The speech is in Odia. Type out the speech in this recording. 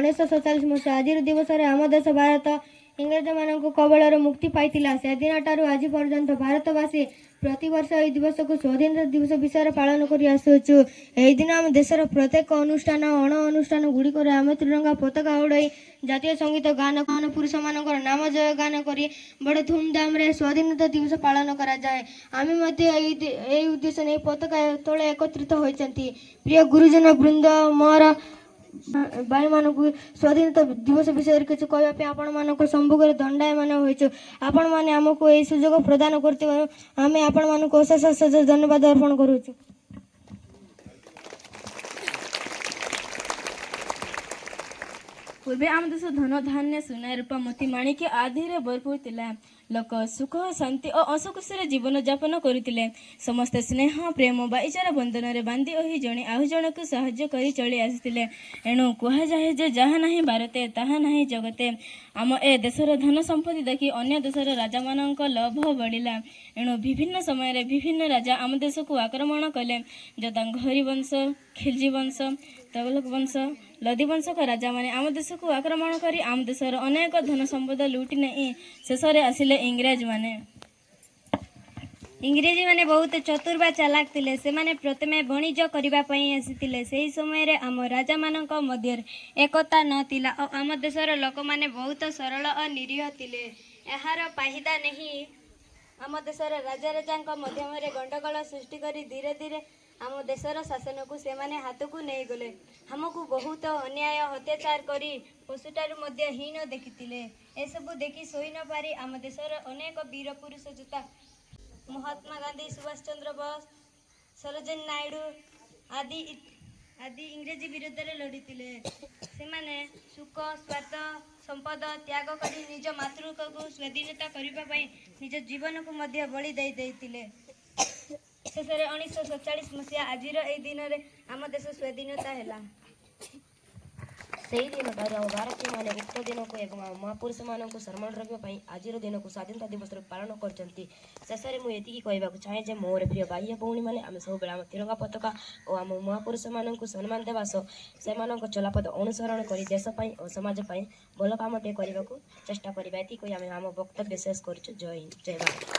1947 ମସିହା ଆଜିର ଦିବସରେ ଆମ ଦେଶ ଭାରତ ଇଂରେଜମାନଙ୍କ କବଳରୁ ମୁକ୍ତି ପାଇଥିଲା। ସେଦିନଠାରୁ ଆଜି ପର୍ଯ୍ୟନ୍ତ ଭାରତବାସୀ ପ୍ରତିବର୍ଷ ଏହି ଦିବସକୁ ସ୍ୱାଧୀନତା ଦିବସ ବିଷୟରେ ପାଳନ କରି ଆସୁଅଛୁ। ଏହି ଦିନ ଆମ ଦେଶର ପ୍ରତ୍ୟେକ ଅନୁଷ୍ଠାନ ଅଣ ଅନୁଷ୍ଠାନ ଗୁଡ଼ିକରେ ଆମେ ତ୍ରିରଙ୍ଗା ପତାକା ଉଡ଼ାଇ ଜାତୀୟ ସଙ୍ଗୀତ ଗାନ ପୁରୁଷମାନଙ୍କର ନାମ ଜୟ ଗାନ କରି ବଡ଼ ଧୁମଧାମରେ ସ୍ୱାଧୀନତା ଦିବସ ପାଳନ କରାଯାଏ। ଆମେ ମଧ୍ୟ ଏହି ଉଦ୍ଦେଶ୍ୟ ନେଇ ପତାକା ତଳେ ଏକତ୍ରିତ ହୋଇଛନ୍ତି। ପ୍ରିୟ ଗୁରୁଜନ ବୃନ୍ଦ, ମୋର ଭାଇମାନଙ୍କୁ ସ୍ୱାଧୀନତା ଦିବସ ବିଷୟରେ କିଛି କହିବା ପାଇଁ ଆପଣମାନଙ୍କ ସମ୍ମୁଖରେ ଦଣ୍ଡାୟମାନ ହୋଇଛୁ। ଆପଣମାନେ ଆମକୁ ଏହି ସୁଯୋଗ ପ୍ରଦାନ କରୁଥିବାରୁ ଆମେ ଆପଣମାନଙ୍କୁ ଅଶେଷ ଅଶେଷ ଧନ୍ୟବାଦ ଅର୍ପଣ କରୁଛୁ। ପୂର୍ବେ ଆମ ଦେଶ ଧନ ଧାନ୍ୟ ସୁନା ରୂପା ମୋତି ମାଣିକ୍ୟ ଆଦିରେ ଭରପୁର ଥିଲା। ଲୋକ ସୁଖ ଶାନ୍ତି ଓ ହସଖୁସିରେ ଜୀବନଯାପନ କରୁଥିଲେ। ସମସ୍ତେ ସ୍ନେହ ପ୍ରେମ ଭାଇଚାରା ବନ୍ଧନରେ ବାନ୍ଧି ହୋଇ ଜଣେ ଆଉ ଜଣକୁ ସାହାଯ୍ୟ କରି ଚଳି ଆସିଥିଲେ। ଏଣୁ କୁହାଯାଏ ଯେ ଯାହା ନାହିଁ ଭାରତେ ତାହା ନାହିଁ ଜଗତେ। ଆମ ଏ ଦେଶର ଧନ ସମ୍ପତ୍ତି ଦେଖି ଅନ୍ୟ ଦେଶର ରାଜାମାନଙ୍କ ଲୋଭ ବଢ଼ିଲା। ଏଣୁ ବିଭିନ୍ନ ସମୟରେ ବିଭିନ୍ନ ରାଜା ଆମ ଦେଶକୁ ଆକ୍ରମଣ କଲେ। ଯଥା ଘୋରୀ ବଂଶ, ଖିଲଜି ବଂଶ, ତଗଲକ ବଂଶ, ଲୋଧି ବଂଶକ ରାଜାମାନେ ଆମ ଦେଶକୁ ଆକ୍ରମଣ କରି ଆମ ଦେଶର ଅନେକ ଧନ ସମ୍ପଦ ଲୁଟି ନେଇ ଶେଷରେ ଆସିଲେ ଇଂରେଜମାନେ। ଇଂରେଜୀମାନେ ବହୁତ ଚତୁର ବା ଚାଲାକ ଥିଲେ। ସେମାନେ ପ୍ରଥମେ ବଣିଜ କରିବା ପାଇଁ ଆସିଥିଲେ। ସେହି ସମୟରେ ଆମ ରାଜାମାନଙ୍କ ମଧ୍ୟରେ ଏକତା ନଥିଲା ଓ ଆମ ଦେଶର ଲୋକମାନେ ବହୁତ ସରଳ ଓ ନିରୀହ ଥିଲେ। ଏହାର ଫାଇଦା ନେଇ ଆମ ଦେଶର ରାଜାଙ୍କ ମଧ୍ୟରେ ଗଣ୍ଡଗୋଳ ସୃଷ୍ଟି କରି ଧୀରେ ଧୀରେ ଆମ ଦେଶର ଶାସନକୁ ସେମାନେ ହାତକୁ ନେଇଗଲେ। ଆମକୁ ବହୁତ ଅନ୍ୟାୟ ଅତ୍ୟାଚାର କରି ପଶୁଠାରୁ ମଧ୍ୟ ହୀନ ଦେଖିଥିଲେ। ଏସବୁ ଦେଖି ସହି ନ ପାରି ଆମ ଦେଶର ଅନେକ ବୀର ପୁରୁଷ ଯଥା ମହାତ୍ମା ଗାନ୍ଧୀ, ସୁଭାଷ ଚନ୍ଦ୍ର ବୋଷ, ସରୋଜିନୀ ନାଇଡୁ ଆଦି ଇଂରେଜୀ ବିରୋଧରେ ଲଢ଼ିଥିଲେ। ସେମାନେ ସୁଖ ସ୍ୱାର୍ଥ ସମ୍ପଦ ତ୍ୟାଗ କରି ନିଜ ମାତୃକାକୁ ସ୍ୱାଧୀନତା କରିବା ପାଇଁ ନିଜ ଜୀବନକୁ ମଧ୍ୟ ବଳି ଦେଇଥିଲେ। ଶେଷରେ 1947 ମସିହା ଆଜିର ଏହି ଦିନରେ ଆମ ଦେଶ ସ୍ୱାଧୀନତା ହେଲା। ସେହିଦିନଠାରୁ ଆମ ଭାରତୀୟମାନେ ଉକ୍ତ ଦିନକୁ ଏବଂ ଆମ ମହାପୁରୁଷମାନଙ୍କୁ ସମ୍ମାନ ରଖିବା ପାଇଁ ଆଜିର ଦିନକୁ ସ୍ୱାଧୀନତା ଦିବସ ରୂପେ ପାଳନ କରୁଛନ୍ତି। ଶେଷରେ ମୁଁ ଏତିକି କହିବାକୁ ଚାହେଁ ଯେ ମୋର ପ୍ରିୟ ଭାଇ ଭଉଣୀମାନେ, ଆମେ ସବୁବେଳେ ଆମ ତ୍ରିରଙ୍ଗା ପତାକା ଓ ଆମ ମହାପୁରୁଷମାନଙ୍କୁ ସମ୍ମାନ ଦେବା ସହ ସେମାନଙ୍କ ଚଲାପଥ ଅନୁସରଣ କରି ଦେଶ ପାଇଁ ଓ ସମାଜ ପାଇଁ ଭଲ କାମଟିଏ କରିବାକୁ ଚେଷ୍ଟା କରିବା। ଏତିକି କହି ଆମେ ଆମ ବକ୍ତବ୍ୟ ଶେଷ କରୁଛୁ। ଜୟ ହିନ୍ଦ, ଜୟ ଭାରତ।